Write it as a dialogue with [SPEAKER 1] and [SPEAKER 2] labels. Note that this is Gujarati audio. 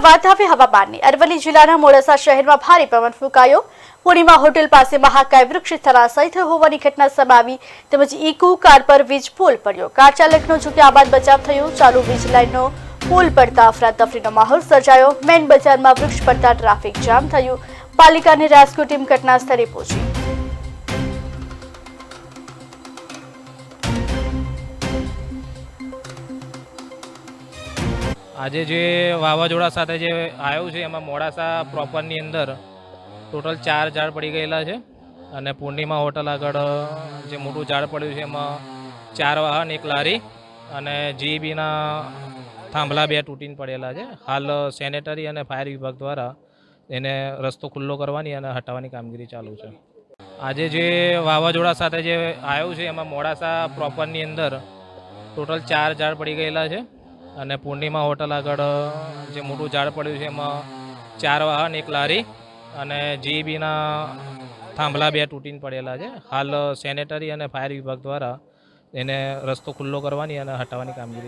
[SPEAKER 1] વાત હવે હવામાનની। અરવલ્લી જિલ્લાના મોડાસા શહેરમાં ભારે પવન ફૂંકાયો। પૂર્ણિમા હોટેલ પાસે મહાકાય વૃક્ષ ધરાશાયી થયો હોવાની ઘટના સામે આવી, તેમજ ઇકો કાર પર વીજ પોલ પડ્યો। કાર ચાલકનો જોકે આબાદ બચાવ થયો। ચાલુ વીજ લાઇનનો પોલ પડતા અફરાતફરીનો માહોલ સર્જાયો। મેઇન બજારમાં વૃક્ષ પડતા ટ્રાફિક જામ થયું। પાલિકાની રેસ્ક્યુ ટીમ ઘટના સ્થળે પહોંચી।
[SPEAKER 2] આજે જે વાવાઝોડા સાથે જે આવ્યું છે એમાં મોડાસા પ્રોપરની અંદર ટોટલ 4 ઝાડ પડી ગયેલા છે અને પૂર્ણિમા હોટલ આગળ જે મોટું ઝાડ પડ્યું છે એમાં 4 વાહન 1 લારી અને જીઈબીના થાંભલા 2 તૂટીને પડેલા છે। હાલ સેનેટરી અને ફાયર વિભાગ દ્વારા એને રસ્તો ખુલ્લો કરવાની અને હટાવવાની કામગીરી ચાલુ છે। આજે જે વાવાઝોડા સાથે જે આવ્યું છે એમાં મોડાસા પ્રોપરની અંદર ટોટલ 4 ઝાડ પડી ગયેલા છે અને પૂર્ણિમા હોટલ આગળ જે મોટું ઝાડ પડ્યું છે એમાં 4 વાહન 1 લારી અને જીઈબીના થાંભલા 2 તૂટીને પડેલા છે। હાલ સેનેટરી અને ફાયર વિભાગ દ્વારા એને રસ્તો ખુલ્લો કરવાની અને હટાવવાની કામગીરી